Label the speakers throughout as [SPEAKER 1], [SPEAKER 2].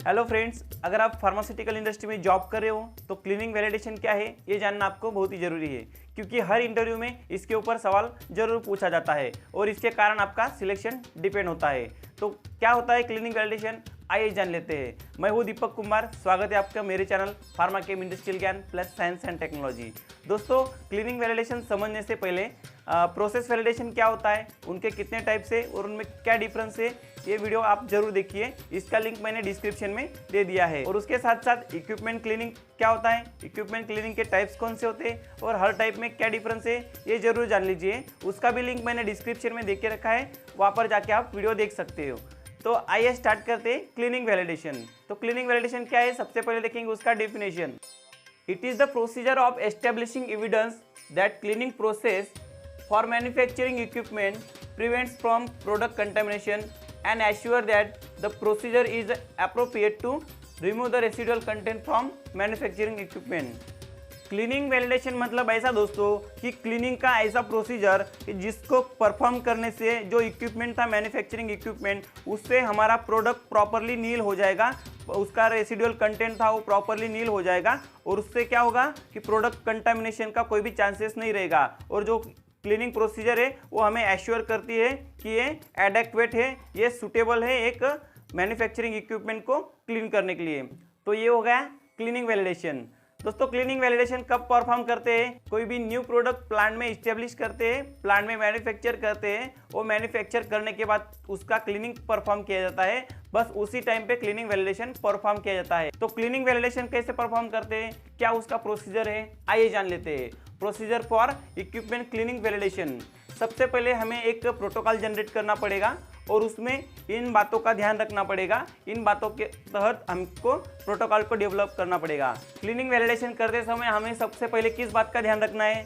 [SPEAKER 1] Hello friends, अगर आप pharmaceutical industry में जॉब कर रहे हो तो क्लीनिंग वैलिडेशन क्या है ये जानना आपको बहुत ही ज़रूरी है, क्योंकि हर इंटरव्यू में इसके ऊपर सवाल जरूर पूछा जाता है और इसके कारण आपका सिलेक्शन डिपेंड होता है। तो क्या होता है क्लीनिंग वैलिडेशन, आइए जान लेते हैं। मैं हूँ दीपक कुमार, स्वागत है आपका मेरे चैनल फार्मा केम इंडस्ट्रियल ज्ञान प्लस साइंस एंड टेक्नोलॉजी। दोस्तों, क्लीनिंग वैलिडेशन समझने से पहले प्रोसेस वैलिडेशन क्या होता है, उनके कितने टाइप्स है और उनमें क्या डिफरेंस है, ये वीडियो आप जरूर देखिए। इसका लिंक मैंने डिस्क्रिप्शन में दे दिया है। और उसके साथ साथ इक्विपमेंट क्लीनिंग क्या होता है, इक्विपमेंट क्लीनिंग के टाइप्स कौन से होते हैं और हर टाइप में क्या डिफरेंस है, ये जरूर जान लीजिए। उसका भी लिंक मैंने डिस्क्रिप्शन में दे के रखा है, वहाँ पर जाके आप वीडियो देख सकते हो। तो आइए स्टार्ट करते हैं क्लीनिंग वैलिडेशन। तो क्लीनिंग वैलिडेशन क्या है, सबसे पहले देखेंगे उसका definition. It is the procedure of establishing evidence that cleaning process for manufacturing equipment prevents from product contamination and assure that the procedure is appropriate to remove the residual content from manufacturing equipment। Cleaning validation मतलब ऐसा दोस्तों कि cleaning का ऐसा procedure जिसको perform करने से जो इक्विपमेंट था, मैन्युफैक्चरिंग इक्विपमेंट, उससे हमारा प्रोडक्ट प्रॉपरली नील हो जाएगा, उसका रेसिडुअल कंटेंट था वो प्रॉपरली नील हो जाएगा और उससे क्या होगा कि प्रोडक्ट कंटामिनेशन का कोई भी चांसेस नहीं रहेगा। और जो क्लीनिंग प्रोसीजर है वो हमें एश्योर करती है कि ये एडेक्वेट है, ये सूटेबल है एक मैन्युफैक्चरिंग इक्विपमेंट को क्लीन करने के लिए। तो ये हो गया क्लीनिंग वैलिडेशन। दोस्तों, क्लीनिंग वैलिडेशन कब परफॉर्म करते हैं, कोई भी न्यू प्रोडक्ट प्लांट में इस्टेब्लिश करते हैं, प्लांट में मैन्युफैक्चर करते हैं, वो मैन्युफैक्चर करने के बाद उसका क्लीनिंग परफॉर्म किया जाता है, बस उसी टाइम पे क्लीनिंग वैलिडेशन परफॉर्म किया जाता है। तो क्लीनिंग वैलिडेशन कैसे परफॉर्म करते हैं, क्या उसका प्रोसीजर है, आइए जान लेते हैं। Procedure for equipment cleaning validation. सबसे पहले हमें एक प्रोटोकॉल जनरेट करना पड़ेगा और उसमें इन बातों का ध्यान रखना पड़ेगा। इन बातों के तहत हमको प्रोटोकॉल को डेवलप करना पड़ेगा। क्लीनिंग वैलिडेशन करते समय हमें सबसे पहले किस बात का ध्यान रखना है,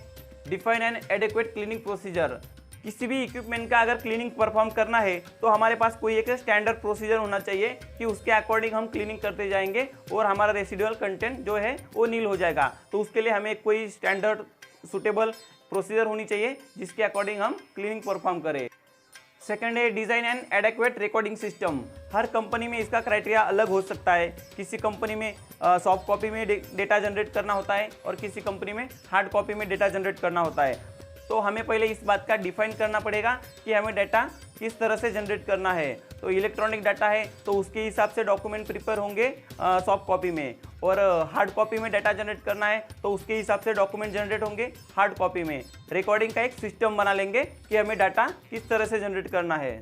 [SPEAKER 1] define an adequate cleaning procedure. किसी भी इक्विपमेंट का अगर क्लीनिंग परफॉर्म करना है तो हमारे पास कोई एक स्टैंडर्ड प्रोसीजर होना चाहिए कि उसके अकॉर्डिंग हम क्लीनिंग करते जाएंगे और हमारा रेसिडुअल कंटेंट जो है वो नील हो जाएगा। तो उसके लिए हमें कोई स्टैंडर्ड सुटेबल प्रोसीजर होनी चाहिए जिसके अकॉर्डिंग हम क्लीनिंग परफॉर्म करें। सेकंड है design and adequate recording system. Her company में इसका क्राइटेरिया अलग हो सकता है। किसी कंपनी में सॉफ्ट कॉपी में डेटा जनरेट करना होता है और किसी कंपनी में हार्ड कॉपी में डेटा जनरेट करना होता है। तो हमें पहले इस बात का डिफाइन करना पड़ेगा कि हमें डाटा किस तरह से जनरेट करना है। तो इलेक्ट्रॉनिक डाटा है तो उसके हिसाब से डॉक्यूमेंट प्रिपेयर होंगे सॉफ्ट कॉपी में, और हार्ड कॉपी में डाटा जनरेट करना है तो उसके हिसाब से डॉक्यूमेंट जनरेट होंगे हार्ड कॉपी में। रिकॉर्डिंग का एक सिस्टम बना लेंगे कि हमें डाटा किस तरह से जनरेट करना है।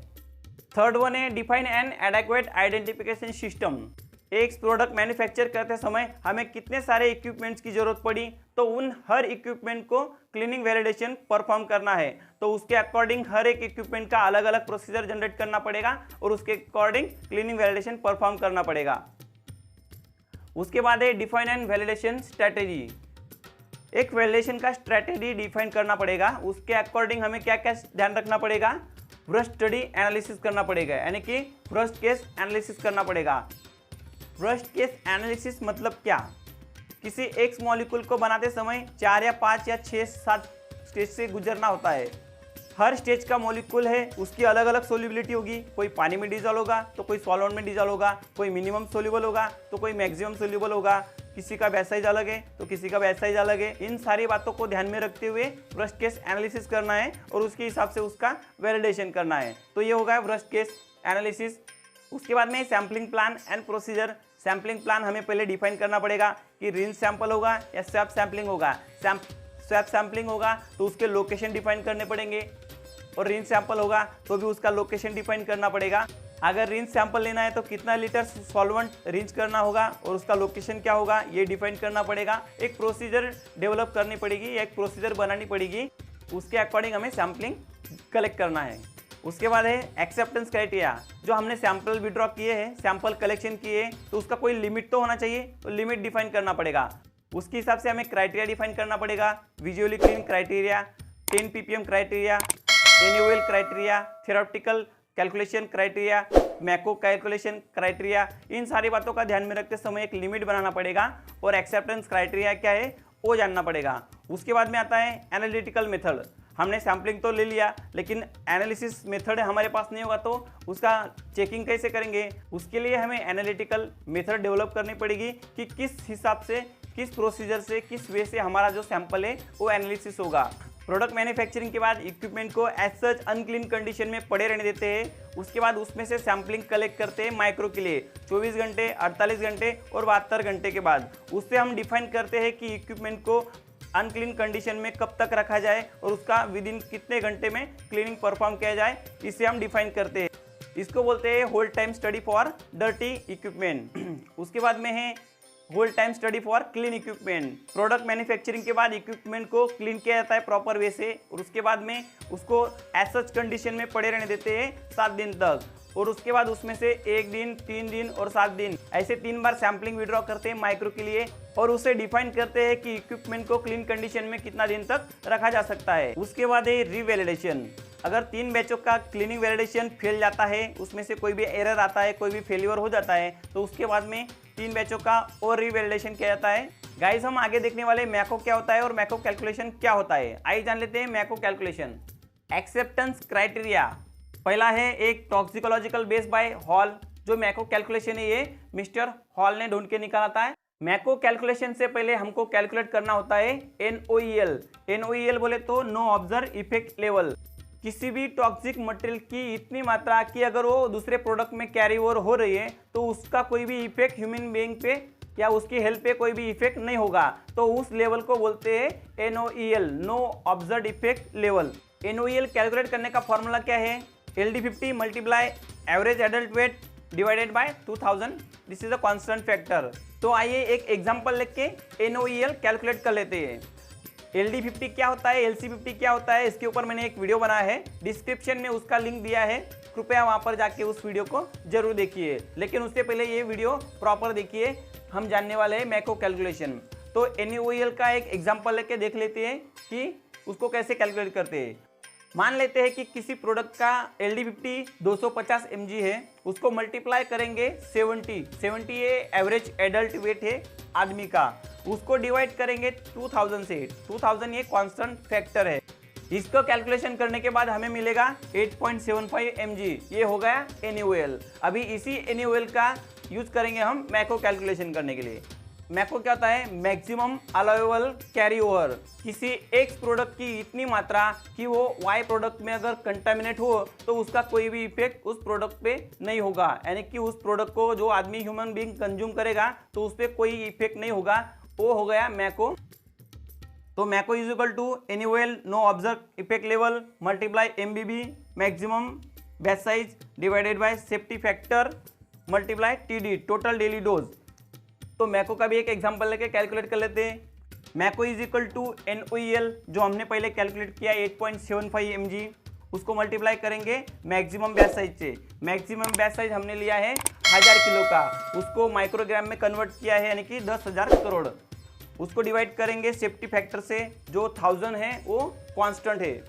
[SPEAKER 1] थर्ड वन है define an adequate identification system. एक प्रोडक्ट मैन्युफैक्चर करते समय हमें कितने सारे इक्विपमेंट्स की जरूरत पड़ी, तो उन हर इक्विपमेंट को क्लीनिंग वैलिडेशन परफॉर्म करना है। तो उसके अकॉर्डिंग हर एक इक्विपमेंट का अलग अलग प्रोसीजर जनरेट करना पड़ेगा और उसके अकॉर्डिंग क्लीनिंग वैलिडेशन परफॉर्म करना पड़ेगा। उसके बाद है डिफाइन एंड वैलिडेशन स्ट्रैटेजी। एक वैलिडेशन का स्ट्रैटेजी डिफाइन करना पड़ेगा। उसके अकॉर्डिंग हमें क्या क्या ध्यान रखना पड़ेगा, वर्स्ट स्टडी एनालिसिस करना पड़ेगा, यानी कि वर्स्ट केस एनालिसिस करना पड़ेगा। वर्स्ट केस एनालिसिस मतलब क्या, किसी एक मॉलिक्यूल को बनाते समय 4 या 5 या 6 7 स्टेज से गुजरना होता है। हर स्टेज का मॉलिक्यूल है, उसकी अलग अलग सोल्युबिलिटी होगी। कोई पानी में डिजॉल्व होगा तो कोई सॉल्वेंट में डिजॉल्व होगा, कोई मिनिमम सोल्यूबल होगा तो कोई मैक्सिमम सोल्यूबल होगा, किसी का बैच साइज अलग है तो किसी का बैच साइज अलग है। इन सारी बातों को ध्यान में रखते हुए वर्स्ट केस एनालिसिस करना है और उसके हिसाब से उसका वैलिडेशन करना है। तो ये होगा वर्स्ट केस एनालिसिस। उसके बाद में sampling plan and procedure. Sampling plan हमें पहले डिफाइन करना पड़ेगा कि रिंज सैंपल होगा या स्वैप सैम्पलिंग होगा। स्वैप सैम्पलिंग होगा तो उसके लोकेशन डिफाइन करने पड़ेंगे, और रिंज सैंपल होगा तो भी उसका लोकेशन डिफाइन करना पड़ेगा। अगर रिंज सैंपल लेना है तो कितना लीटर सॉल्वेंट रिंज करना होगा और उसका लोकेशन क्या होगा ये डिफाइन करना पड़ेगा। एक प्रोसीजर डेवलप करनी पड़ेगी, एक प्रोसीजर बनानी पड़ेगी, उसके अकॉर्डिंग हमें सैम्पलिंग कलेक्ट करना है। उसके बाद है एक्सेप्टेंस क्राइटेरिया। जो हमने सैंपल विड्रॉ किए हैं, सैंपल कलेक्शन किए, तो उसका कोई लिमिट तो होना चाहिए, तो लिमिट डिफाइन करना पड़ेगा। उसके हिसाब से हमें क्राइटेरिया डिफाइन करना पड़ेगा। Visually clean criteria, 10 ppm criteria, annual criteria, theoretical calculation criteria, MACO calculation criteria. इन सारी बातों का ध्यान में रखते समय एक लिमिट बनाना पड़ेगा और एक्सेप्टेंस क्राइटेरिया क्या है वो जानना पड़ेगा। उसके बाद में आता है एनालिटिकल मेथड। हमने सैम्पलिंग तो ले लिया, लेकिन एनालिसिस मेथड हमारे पास नहीं होगा तो उसका चेकिंग कैसे करेंगे? उसके लिए हमें एनालिटिकल मेथड डेवलप करनी पड़ेगी कि किस हिसाब से, किस प्रोसीजर से, किस वे से हमारा जो सैंपल है वो एनालिसिस होगा। प्रोडक्ट मैन्युफैक्चरिंग के बाद इक्विपमेंट को एज सच अनक्लीन कंडीशन में पड़े रहने देते हैं। उसके बाद उसमें से सैम्पलिंग कलेक्ट करते हैं माइक्रो के लिए 24 घंटे, 48 घंटे और 72 घंटे के बाद। उससे हम डिफाइन करते हैं कि इक्विपमेंट को अनक्लीन कंडीशन में कब तक रखा जाए और उसका विद इन कितने घंटे में क्लीनिंग परफॉर्म किया जाए, इसे हम डिफाइन करते हैं। इसको बोलते हैं hold time study for dirty equipment. उसके बाद में है hold time study for clean equipment. Product manufacturing के बाद इक्विपमेंट को क्लीन किया जाता है प्रॉपर वे से और उसके बाद में उसको एज सच कंडीशन में पड़े रहने देते हैं 7 दिन तक। और उसके बाद उसमें से 1 दिन, 3 दिन और 7 दिन ऐसे 3 बार सैम्पलिंग विड्रॉ करते हैं माइक्रो के लिए और उसे डिफाइन करते हैं कि इक्विपमेंट को क्लीन कंडीशन में कितना दिन तक रखा जा सकता है। उसके बाद है रीवैलिडेशन। अगर 3 बैचों का क्लीनिंग वैलिडेशन फेल जाता है, उसमें से कोई भी एरर आता है, कोई भी फेल्यूर हो जाता है, तो उसके बाद में 3 बैचों का और रीवैलिडेशन किया जाता है। गाइस, हम आगे देखने वाले मैको क्या होता है और मैको कैलकुलेशन क्या होता है। आइए जान लेते हैं मैको कैलकुलेशन। एक्सेप्टेंस क्राइटेरिया पहला है एक टॉक्सिकोलॉजिकल बेस बाय हॉल। जो मैको कैलकुलेशन है ये मिस्टर हॉल ने ढूंढ के निकाला था। मैको कैलकुलेशन से पहले हमको कैलकुलेट करना होता है NOEL। NOEL बोले तो नो ऑब्जर्व इफेक्ट लेवल। किसी भी टॉक्सिक मटेरियल की इतनी मात्रा कि अगर वो दूसरे प्रोडक्ट में कैरी ओवर हो रही है तो उसका कोई भी इफेक्ट ह्यूमन बीइंग पे या उसकी हेल्थ पे कोई भी इफेक्ट नहीं होगा, तो उस लेवल को बोलते हैं NOEL, no observe effect level. NOEL calculate करने का फॉर्मूला क्या है? LD50 multiply average adult weight divided by 2000, this is a constant factor. तो आइए एक एग्जांपल लेके NOEL कैलकुलेट कर लेते हैं। LD50 क्या होता है, LC50 क्या होता है, इसके ऊपर मैंने एक वीडियो बनाया है, डिस्क्रिप्शन में उसका लिंक दिया है, कृपया वहां पर जाके उस वीडियो को जरूर देखिए। लेकिन उससे पहले ये वीडियो प्रॉपर देखिए, हम जानने वाले हैं मैको कैलकुलेशन। तो NOEL का एक एग्जांपल लेके देख लेते हैं कि उसको कैसे कैलकुलेट करते हैं। मान लेते हैं कि किसी प्रोडक्ट का LD50 250 mg है, उसको मल्टीप्लाई करेंगे 70 ये एवरेज एडल्ट वेट है आदमी का, उसको डिवाइड करेंगे 2000 से। 2000 ये कांस्टेंट फैक्टर है। इसको कैलकुलेशन करने के बाद हमें मिलेगा 8.75 mg। ये हो गया NOEL। अभी इसी NOEL का यूज करेंगे हम मैको कैलकुलेशन करने के लिए। मैको क्या होता है? Maximum allowable carry over. किसी X प्रोडक्ट की इतनी मात्रा कि वो Y प्रोडक्ट में अगर कंटामिनेट हो तो उसका कोई भी इफेक्ट उस प्रोडक्ट पे नहीं होगा, यानी कि उस प्रोडक्ट को जो आदमी ह्यूमन बीइंग कंज्यूम करेगा तो उस पर कोई इफेक्ट नहीं होगा। वो हो गया मैको। तो MACO is equal to NOEL, no observe effect level, multiply MBB maximum batch size divided by safety factor multiply TD total daily dose. तो मैको का भी एक एग्जांपल लेके कैलकुलेट कर लेते हैं। मैको इज इक्वल टू NOEL जो हमने पहले कैलकुलेट किया 8.75 mg, उसको मल्टीप्लाई करेंगे मैक्सिमम बैच साइज से। मैक्सिमम बैच साइज हमने लिया है 1000 किलो का, उसको माइक्रोग्राम में कन्वर्ट किया है यानी कि 10,000 करोड़। उसको डिवाइड करेंगे सेफ्टी फैक्टर से जो 1000 है वो कांस्टेंट है,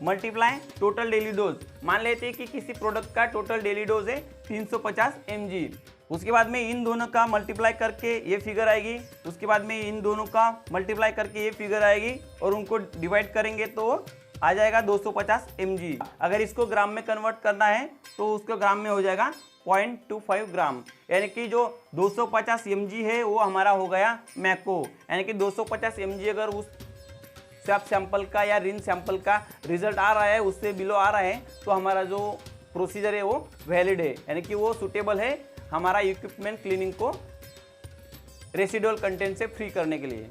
[SPEAKER 1] मल्टीप्लाई टोटल डेली डोज। मान लेते हैं कि किसी प्रोडक्ट का टोटल डेली डोज है 350 mg। उसके बाद में इन दोनों का मल्टीप्लाई करके ये फिगर आएगी, उसके बाद में इन दोनों का मल्टीप्लाई करके ये फिगर आएगी और उनको डिवाइड करेंगे तो आ जाएगा 250 mg। अगर इसको ग्राम में कन्वर्ट करना है तो उसको ग्राम में हो जाएगा 0.25 ग्राम, यानी कि जो 250 mg है वो हमारा हो गया मैको। यानी कि 250 mg अगर उस स्वैप सैंपल का या रिन सैंपल का रिजल्ट आ रहा है, उससे बिलो आ रहा है, तो हमारा जो प्रोसीजर है वो वैलिड है, यानी कि वो सुटेबल है हमारा इक्विपमेंट क्लीनिंग को रेसिडुअल कंटेंट से फ्री करने के लिए।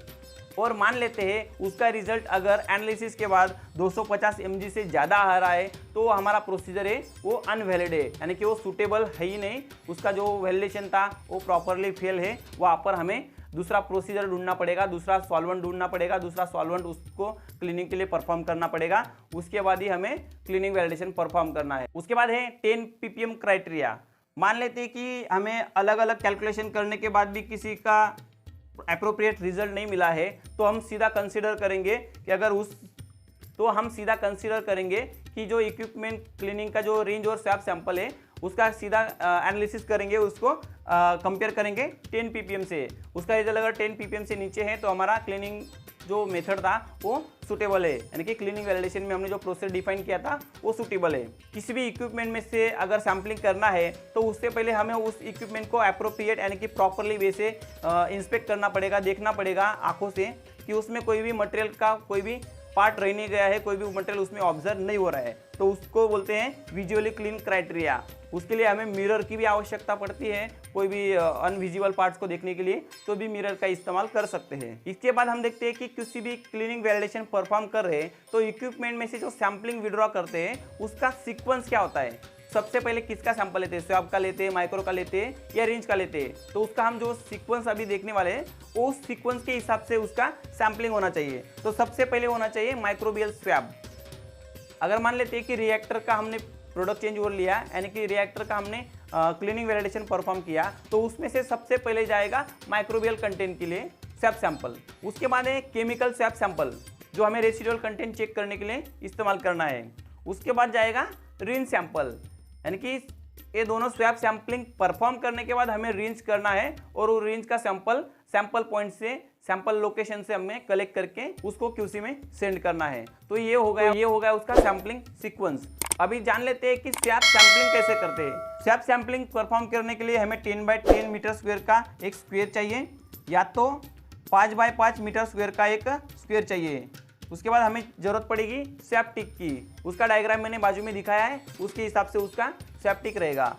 [SPEAKER 1] और मान लेते हैं उसका रिजल्ट अगर एनालिसिस के बाद 250 mg से ज़्यादा आ रहा है तो हमारा प्रोसीजर है वो अनवैलिड है, यानी कि वो सूटेबल है ही नहीं, उसका जो वैलिडेशन था वो प्रॉपरली फेल है। वहाँ पर हमें दूसरा प्रोसीजर ढूंढना पड़ेगा, दूसरा सॉल्वेंट ढूंढना पड़ेगा, दूसरा सॉल्वेंट उसको क्लीनिंग के लिए परफॉर्म करना पड़ेगा। उसके बाद ही हमें क्लीनिंग वैलिडेशन परफॉर्म करना है। उसके बाद है 10 ppm क्राइटेरिया। मान लेते हैं कि हमें अलग अलग कैलकुलेशन करने के बाद भी किसी का अप्रोप्रिएट रिजल्ट नहीं मिला है, तो हम सीधा कंसीडर करेंगे कि जो इक्विपमेंट क्लीनिंग का जो रेंज और स्वैप सैंपल है उसका सीधा एनालिसिस करेंगे, उसको कंपेयर करेंगे 10 ppm से। उसका रिजल्ट अगर 10 ppm से नीचे है तो हमारा क्लीनिंग जो मेथड था वो सूटेबल है, यानी कि क्लीनिंग वैलिडेशन में हमने जो प्रोसेस डिफाइन किया था वो सूटेबल है। किसी भी इक्विपमेंट में से अगर सैम्पलिंग करना है तो उससे पहले हमें उस इक्विपमेंट को अप्रोप्रिएट यानी कि प्रॉपरली वे से इंस्पेक्ट करना पड़ेगा, देखना पड़ेगा आंखों से कि उसमें कोई भी मटेरियल का कोई भी पार्ट रह नहीं गया है, कोई भी मटेरियल उसमें ऑब्जर्व नहीं हो रहा है, तो उसको बोलते हैं विजुअली क्लीन क्राइटेरिया। उसके लिए हमें मिरर की भी आवश्यकता पड़ती है, कोई भी अनविजिबल पार्ट्स को देखने के लिए तो भी मिरर का इस्तेमाल कर सकते हैं। इसके बाद हम देखते हैं कि किसी भी क्लीनिंग वैलिडेशन परफॉर्म कर रहे हैं तो इक्विपमेंट में से जो सैम्पलिंग विड्रॉ करते हैं उसका सीक्वेंस क्या होता है। सबसे पहले किसका सैंपल लेते हैं, स्वैब का लेते हैं, माइक्रो का लेते हैं या रेंज का लेते हैं, तो उसका हम जो सीक्वेंस अभी देखने वाले हैं उस सीक्वेंस के हिसाब से उसका सैंपलिंग होना चाहिए। तो सबसे पहले होना चाहिए माइक्रोबियल स्वैब। अगर मान लेते हैं कि रिएक्टर का हमने प्रोडक्ट चेंज ओवर लिया, यानी कि रिएक्टर का हमने क्लीनिंग वैलिडेशन परफॉर्म किया, तो उसमें से सबसे पहले जाएगा माइक्रोबियल कंटेंट के लिए स्वैब सैंपल। उसके बाद है केमिकल स्वैब सैंपल जो हमें रेसिडुअल कंटेंट चेक करने के लिए इस्तेमाल करना है। उसके बाद जाएगा रिंज सैंपल, यानी कि ये दोनों स्वैब सैंपलिंग परफॉर्म करने के बाद हमें रेंज करना है और वो रेंज का सैंपल पॉइंट से, सैंपल लोकेशन से हमें कलेक्ट करके उसको क्यूसी में सेंड करना है। तो ये हो गया उसका सैंपलिंग सीक्वेंस। अभी जान लेते हैं कि स्वैब सैंपलिंग कैसे करते हैं। स्वैब सैंपलिंग परफॉर्म करने के लिए हमें 10 बाय 10 मीटर स्क्वायर का एक स्क्वायर चाहिए, या तो 5 बाय 5 मीटर स्क्वायर का एक स्क्वायर चाहिए। उसके बाद हमें जरूरत पड़ेगी स्वैब टिक की, उसका डायग्राम मैंने बाजू में दिखाया है, उसके हिसाब से उसका स्वैब टिक रहेगा।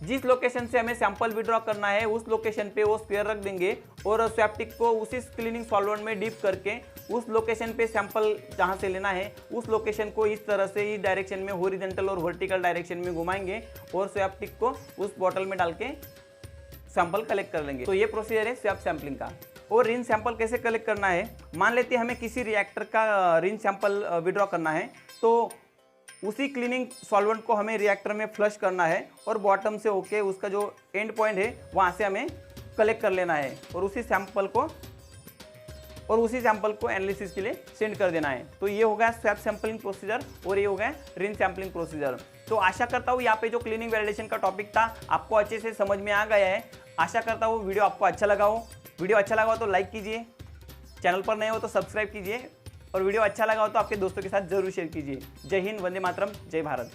[SPEAKER 1] जिस लोकेशन से हमें सैंपल विड्रॉ करना है उस लोकेशन पे वो स्क्वायर रख देंगे और स्वैब टिक को उसी क्लीनिंग सॉल्वेंट में डिप करके उस लोकेशन पे सैंपल जहाँ से लेना है उस लोकेशन को इस तरह से इस डायरेक्शन में हॉरिजॉन्टल और वर्टिकल डायरेक्शन में घुमाएंगे और स्वैब टिक को उस बॉटल में डाल के सैंपल कलेक्ट कर लेंगे। तो ये प्रोसीजर है स्वैब सैंपलिंग का। और रिंज सैंपल कैसे कलेक्ट करना है, मान लेते हैं हमें किसी रिएक्टर का रिंज सैंपल विड्रॉ करना है, तो उसी क्लीनिंग सॉल्वेंट को हमें रिएक्टर में फ्लश करना है और बॉटम से होके उसका जो एंड पॉइंट है वहाँ से हमें कलेक्ट कर लेना है और उसी सैंपल को एनालिसिस के लिए सेंड कर देना है। तो ये हो गया स्वैब सैंपलिंग प्रोसीजर और ये हो गया रिंज सैंपलिंग प्रोसीजर। तो आशा करता हूँ यहाँ पे जो क्लीनिंग वैलिडेशन का टॉपिक था आपको अच्छे से समझ में आ गया है। आशा करता हूँ वीडियो आपको अच्छा लगा हो। वीडियो अच्छा लगा हो तो लाइक कीजिए, चैनल पर नए हो तो सब्सक्राइब कीजिए और वीडियो अच्छा लगा हो तो आपके दोस्तों के साथ जरूर शेयर कीजिए। जय हिंद, वंदे मातरम, जय भारत।